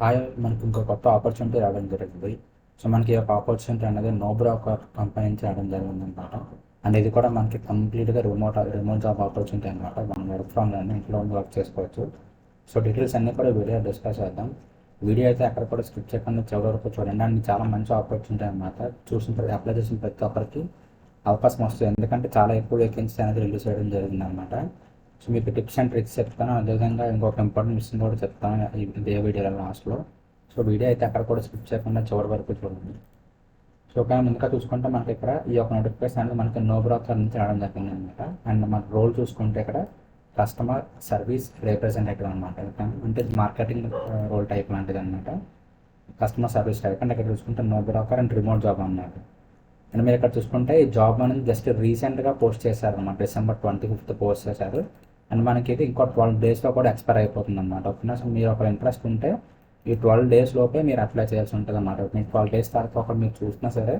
మనకి ఇంకో కొత్త ఆపర్చునిటీ రావడం జరిగింది. సో మనకి ఈ యొక్క ఆపర్చునిటీ అనేది నోబ్రోకర్ కంపెనీ నుంచి రావడం జరిగిందనమాట. అండ్ ఇది కూడా మనకి కంప్లీట్గా రిమోట్ జాబ్ ఆపర్చునిటీ అనమాట. మనం వర్క్ ఫ్రమ్ హోమ్ ఇంట్లో ఉండి వర్క్ చేసుకోవచ్చు. సో డీటెయిల్స్ అన్నీ కూడా వీడియో డిస్కస్ చేద్దాం. వీడియో అయితే అక్కడ కూడా స్కిప్ చేయకుండా చివరి వరకు చూడండి. అండ్ చాలా మంచి ఆపర్చునిటీ అనమాట. అప్లై చేసిన ప్రతి ఒక్కరికి అవకాశం వస్తుంది, ఎందుకంటే చాలా ఎక్కువ వేకెన్సీ అనేది రిలీజ్ చేయడం జరిగింది అనమాట. సో మీకు టిప్స్ అండ్ ట్రిక్స్ చెప్తాను, అదేవిధంగా ఇంకొక ఇంపార్టెంట్ విషయం కూడా చెప్తాను ఇదే వీడియోలో లాస్ట్లో. సో వీడియో అయితే అక్కడ కూడా స్కిప్ చేయకుండా చివరి వరకు చూడండి. సో కానీ ముందుగా చూసుకుంటే మనకి ఇక్కడ ఈ యొక్క నోటిఫికేషన్ అనేది మనకి నో బ్రోకర్ నుంచి రావడం జరిగింది అనమాట. అండ్ మన రోల్ చూసుకుంటే ఇక్కడ కస్టమర్ సర్వీస్ రిప్రజెంటేటివ్ అనమాట. అంటే మార్కెటింగ్ రోల్ టైప్ లాంటిది అనమాట. Customer service type. అంటే ఇక్కడ చూసుకుంటే no broker and remote job అన్నమాట. అండ్ మీరు ఇక్కడ చూసుకుంటే ఈ జాబ్ అనేది జస్ట్ రీసెంట్గా పోస్ట్ చేశారు అనమాట. December 25th పోస్ట్ చేశారు. అండ్ మనకి ఇది ఇంకో 12 డేస్లో కూడా ఎక్స్పైర్ అయిపోతుంది అనమాట. ఓకేనా. సో మీరు ఒక ఇంట్రెస్ట్ ఉంటే ఈ 12 డేస్ లోపే మీరు అప్లై చేయాల్సి ఉంటుంది అనమాట. మీకు 12 డేస్ తర్వాత ఒకటి మీరు చూసినా సరే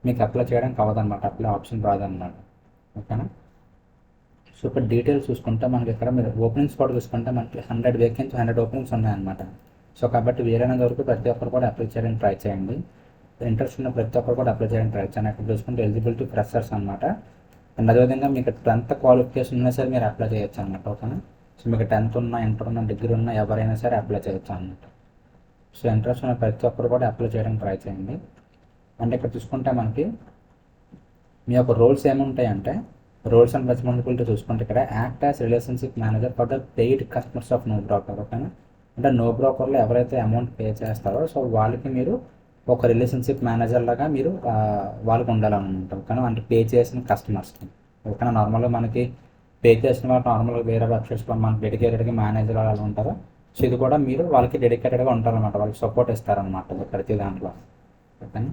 మీకు అప్లై చేయడానికి అవ్వదన్నమాట. Apply option రాదన్నమాట. ఓకేనా. సో ఇక్కడ డీటెయిల్స్ చూసుకుంటే మనకి ఇక్కడ మీరు ఓపెనింగ్స్ కూడా చూసుకుంటే మనకి 100 వేకెన్సీ 100 ఓపెనింగ్స్ ఉన్నాయన్నమాట. సో కాబట్టి వీలైనంత వరకు ప్రతి ఒక్కరు కూడా అప్లై చేయడానికి ట్రై చేయండి. ఇంట్రెస్ట్ ఉన్న ప్రతి ఒక్కరు కూడా అప్లై చేయడానికి ట్రై చేయండి. అక్కడ చూసుకుంటే ఎలిజిబిలిటీ ఫ్రెషర్స్ అనమాట. అండ్ అదేవిధంగా మీకు 10th క్వాలిఫికేషన్ ఉన్నా సరే మీరు అప్లై చేయొచ్చు అనమాట. ఓకేనా. సో మీకు 10th ఉన్నా, ఇంటర్ ఉన్నా, డిగ్రీ ఉన్నా ఎవరైనా సరే అప్లై చేయొచ్చు అనమాట. సో ఇంట్రెస్ట్ ఉన్న ప్రతి ఒక్కరు కూడా అప్లై చేయడానికి ట్రై చేయండి. అంటే ఇక్కడ చూసుకుంటే మనకి మీ యొక్క రోల్స్ ఏముంటాయి అంటే రోల్స్ అండ్ రెస్పాన్సిబిలిటీ చూసుకుంటే ఇక్కడ act as relationship manager for the paid customers of no broker. ఓకేనా. అంటే నో బ్రోకర్లో ఎవరైతే అమౌంట్ పే చేస్తారో సో వాళ్ళకి మీరు ఒక రిలేషన్షిప్ మేనేజర్ లాగా మీరు వాళ్ళకి ఉండాలన్నమాట. ఓకేనా. అంటే పే చేసిన కస్టమర్స్కి. ఓకేనా. నార్మల్గా మనకి పే చేసిన వాళ్ళు నార్మల్గా వేరే వెబ్సైట్స్లో మనకి డెడికేటెడ్గా మేనేజర్ వాళ్ళు ఉంటారు. సో ఇది కూడా మీరు వాళ్ళకి డెడికేటెడ్గా ఉంటారనమాట. వాళ్ళకి సపోర్ట్ ఇస్తారనమాట ప్రతి దాంట్లో. ఓకేనా.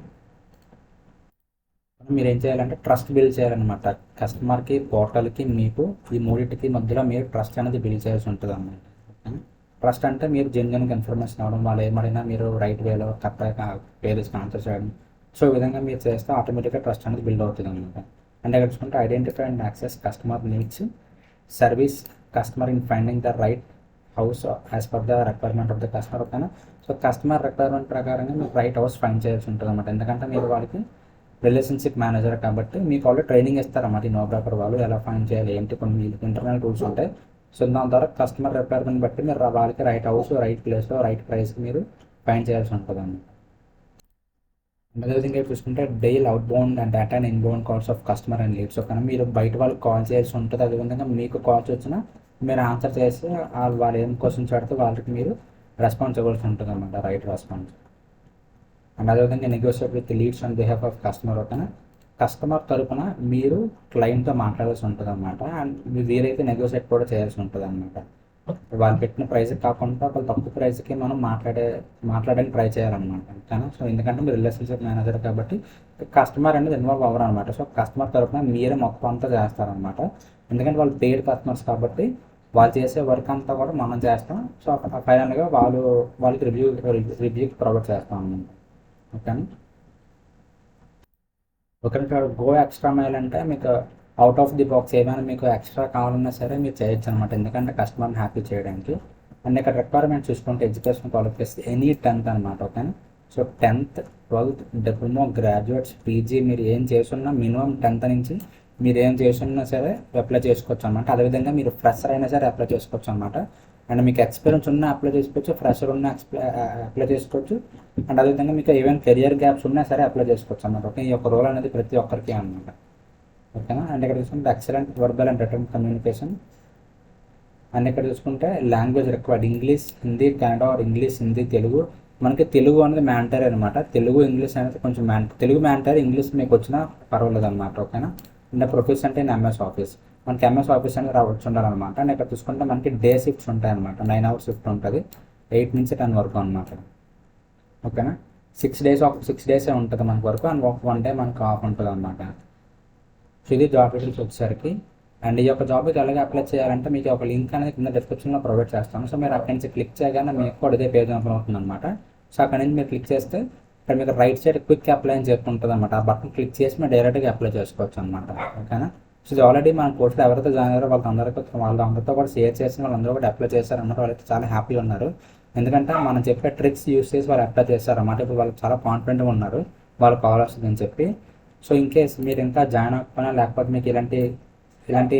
మీరు ఏం చేయాలంటే ట్రస్ట్ బిల్డ్ చేయాలన్నమాట. కస్టమర్కి, పోర్టల్కి, మీకు ఈ మూడింటికి మధ్యలో మీరు ట్రస్ట్ అనేది బిల్డ్ చేయాల్సి ఉంటుంది అన్నమాట. ఓకేనా. ట్రస్ట్ అంటే మీరు జెన్యున్గా ఇన్ఫర్మేషన్ ఇవ్వడం, వాళ్ళు ఏమడినా మీరు రైట్ వేలో కరెక్ట్గా పేరెస్కి ఆన్సర్ చేయడం. సో ఈ విధంగా మీరు చేస్తే ఆటోమేటిక్గా ట్రస్ట్ అనేది బిల్డ్ అవుతుంది అనమాట. అంటే ఇక్కడ చూసుకుంటే identify and access customer needs, service customer in finding the right house as per the requirement of the customer. ఓకేనా. సో కస్టమర్ రిక్వైర్మెంట్ ప్రకారంగా మీకు రైట్ హౌస్ ఫైండ్ చేయాల్సి ఉంటుంది అనమాట. ఎందుకంటే మీరు వాళ్ళకి రిలేషన్షిప్ మేనేజర్ కాబట్టి మీకు వాళ్ళు ట్రైనింగ్ ఇస్తారన్నమాట. ఈ నో బ్రోకర్ వాళ్ళు ఎలా ఫైండ్ చేయాలి ఏంటి, కొన్ని ఇంటర్నల్ టూల్స్ ఉంటాయి. సో దాని ద్వారా కస్టమర్ రిక్వైర్మెంట్ బట్టి మీరు వాళ్ళకి రైట్ హౌస్, రైట్ ప్లేస్లో, రైట్ ప్రైస్కి మీరు ఫైండ్ చేయాల్సి ఉంటుంది అన్నమాట. అదేవిధంగా చూసుకుంటే daily out bound and data and inbound calls of customer and leads. ఓకేనా. మీరు బయట వాళ్ళకి కాల్ చేయాల్సి ఉంటుంది. అదేవిధంగా మీకు కాల్స్ వచ్చినా మీరు ఆన్సర్ చేసి వాళ్ళు ఏం క్వశ్చన్స్ అడితే వాళ్ళకి మీరు రెస్పాన్స్ ఇవ్వాల్సి ఉంటుంది అన్నమాట. Right response. అండ్ అదేవిధంగా negotiate with leads on behalf of customer. ఓకేనా. కస్టమర్ తరపున మీరు క్లయింట్తో మాట్లాడాల్సి ఉంటుంది అనమాట. అండ్ మీరు వీలైతే నెగోషియేట్ కూడా చేయాల్సి ఉంటుంది అనమాట. వాళ్ళు పెట్టిన ప్రైస్కి కాకుండా వాళ్ళు తక్కువ ప్రైస్కి మనం మాట్లాడడానికి ట్రై చేయాలన్నమాట. ఓకేనా. సో ఎందుకంటే మీరు రిలేషన్షిప్ మేనేజర్ కాబట్టి కస్టమర్ అనేది ఇన్వాల్వ్ అవ్వరు అనమాట. సో కస్టమర్ తరపున మీరే మొత్తం అంతా చేస్తారనమాట. ఎందుకంటే వాళ్ళు పెయిడ్ కస్టమర్స్ కాబట్టి వాళ్ళు చేసే వర్క్ అంతా కూడా మనం చేస్తాం. సో ఫైనల్గా వాళ్ళకి రివ్యూ ప్రొవైడ్ చేస్తాం అనమాట. ఓకేనా. ఒకరికి గో ఎక్స్ట్రా మైల్ అంటే మీకు అవుట్ ఆఫ్ ది బాక్స్ ఏమైనా మీకు ఎక్స్ట్రా కావాలన్నా సరే మీరు చేయొచ్చు అనమాట. ఎందుకంటే కస్టమర్ని హ్యాపీ చేయడానికి. అండ్ ఇక్కడ రిక్వైర్మెంట్ చూసుకుంటే ఎడ్యుకేషన్ క్వాలిఫికేషన్ ఎనీ 10th అనమాట. ఓకేనా. So 10th, 12th, diploma, graduates, PG మీరు ఏం చేస్తున్నా మినిమం 10th నుంచి మీరు ఏం చేస్తున్నా సరే అప్లై చేసుకోవచ్చు అనమాట. అదేవిధంగా మీరు ఫ్రెషర్ అయినా సరే అప్లై చేసుకోవచ్చు అనమాట. అండ్ మీకు ఎక్స్పీరియన్స్ ఉన్నా అప్లై చేసుకోవచ్చు, ఫ్రెషర్ ఉన్నా అప్లై చేసుకోవచ్చు. అండ్ అదేవిధంగా మీకు ఈవెన్ కెరియర్ గ్యాప్స్ ఉన్నా సరే అప్లై చేసుకోవచ్చు అనమాట. ఓకే. ఈ యొక్క రోల్ అనేది ప్రతి ఒక్కరికి అనమాట. ఓకేనా. అండ్ ఇక్కడ చూసుకుంటే excellent verbal and written communication. And ఇక్కడ చూసుకుంటే language required English, Hindi, Kannada or English, Hindi, Telugu. మనకి తెలుగు అనేది మ్యాండటరీ అనమాట. తెలుగు, ఇంగ్లీష్ అనేది కొంచెం తెలుగు మ్యాండటరీ, ఇంగ్లీష్ మీకు వచ్చినా పర్వాలేదు అనమాట. ఓకేనా. అండ్ ప్రొఫెషన్ అంటే ఎంఎస్ ఆఫీస్. మనకి ఎంఎస్ ఆఫీస్ అనేది రావచ్చు ఉండాలన్నమాట. అండ్ ఇక్కడ చూసుకుంటే మనకి డే షిఫ్ట్స్ ఉంటాయి అనమాట. 9 hours షిఫ్ట్ ఉంటుంది, 8 నుంచి 10 వరకు అనమాట. ఓకేనా. 6 days ఉంటుంది మనకు వరకు. అండ్ 1 day మనకు ఆఫ్ ఉంటుంది అనమాట. సో ఇది జాబ్ డీటెయిల్స్ వచ్చేసరికి. అండ్ ఈ యొక్క జాబ్కి ఎలాగ అప్లై చేయాలంటే మీకు ఒక లింక్ అనేది కింద డిస్క్రిప్షన్లో ప్రొవైడ్ చేస్తాను. సో మీరు అక్కడి నుంచి క్లిక్ చేయగానే మీకు కూడా ఇదే పేజ్ ఓపెన్ అవుతుంది అనమాట. సో అక్కడి నుంచి మీరు క్లిక్ చేస్తే ఇక్కడ మీకు రైట్ సైడ్ క్విక్ అప్లై అని చెప్పి ఉంటుంది అనమాట. ఆ బటన్ క్లిక్ చేసి మీరు డైరెక్ట్గా అప్లై చేసుకోవచ్చు అనమాట. ఓకేనా. సో ఇది ఆల్రెడీ మన కోర్సులో ఎవరైతే జాయిన్ అయ్యారో వాళ్ళందరితో కూడా షేర్ చేసిన వాళ్ళందరూ కూడా అప్లై చేశారన్నమాట. వాళ్ళైతే చాలా హ్యాపీ ఉన్నారు. ఎందుకంటే మనం చెప్పే ట్రిక్స్ యూస్ చేసి వాళ్ళు అప్లై చేస్తారన్నమాట. ఇప్పుడు వాళ్ళు చాలా కాన్ఫిడెంట్గా ఉన్నారు వాళ్ళు కాల్ వస్తుందని చెప్పి. సో ఇన్ కేస్ మీరు ఇంకా జాయిన్ అవ్వకపోయినా, లేకపోతే మీకు ఇలాంటి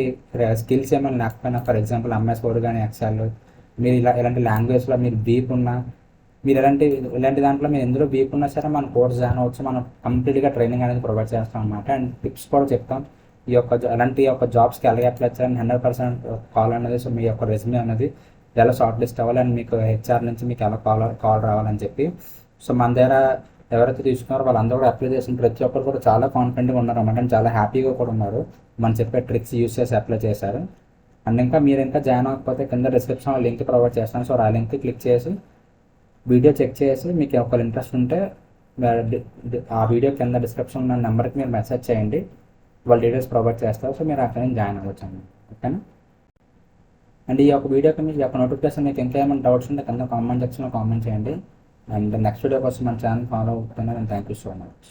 స్కిల్స్ ఏమైనా లేకపోయినా, ఫర్ ఎగ్జాంపుల్ ఎంఎస్ వర్డ్ కానీ ఎక్సెల్, మీరు ఇలాంటి లాంగ్వేజ్లో మీరు వీక్ ఉన్నా, మీరు ఇలాంటి దాంట్లో మీరు ఎందులో వీక్ ఉన్నా సరే మన కోర్స్ జాయిన్ అవ్వచ్చు. మనం కంప్లీట్గా ట్రైనింగ్ అనేది ప్రొవైడ్ చేస్తాం అనమాట. అండ్ టిప్స్ కూడా చెప్తాం ఎలాంటి జాబ్స్కి ఎలాగ అప్లై చేయాలని 100% కాల్ అనేది. సో మీ యొక్క రెజ్యూమే అనేది ఎలా షార్ట్ లిస్ట్ అవ్వాలి అండ్ మీకు హెచ్ఆర్ నుంచి మీకు ఎలా కాల్ రావాలని చెప్పి. సో మన దగ్గర ఎవరైతే తీసుకున్నారో వాళ్ళందరూ కూడా అప్లై చేసిన ప్రతి ఒక్కరు కూడా చాలా కాన్ఫిడెంట్గా ఉన్నారు అన్నమాట. అండ్ చాలా హ్యాపీగా కూడా ఉన్నారు. మనం చెప్పే ట్రిక్స్ యూస్ చేసి అప్లై చేశారు. అండ్ మీరు ఇంకా జాయిన్ అవ్వకపోతే కింద డిస్క్రిప్షన్లో లింక్ ప్రొవైడ్ చేస్తాను. సో ఆ లింక్ క్లిక్ చేసి వీడియో చెక్ చేసి మీకు ఒకవేళ ఇంట్రెస్ట్ ఉంటే ఆ వీడియో కింద డిస్క్రిప్షన్ ఉన్న నెంబర్కి మీరు మెసేజ్ చేయండి. వాళ్ళు డీటెయిల్స్ ప్రొవైడ్ చేస్తారు. సో మీరు అక్కడ నుంచి జాయిన్ అవ్వచ్చు అండి. ఓకేనా. అండ్ ఈ యొక్క వీడియోకి మీకు యొక్క నోటిఫికేషన్ మీకు ఇంకా ఏమైనా డౌట్స్ ఉంటే కింద కామెంట్ సెక్షన్లో కామెంట్ చేయండి. అండ్ నెక్స్ట్ వీడియో కోసం మన ఛానల్ ఫాలో అవుతున్నాను. Thank you so much.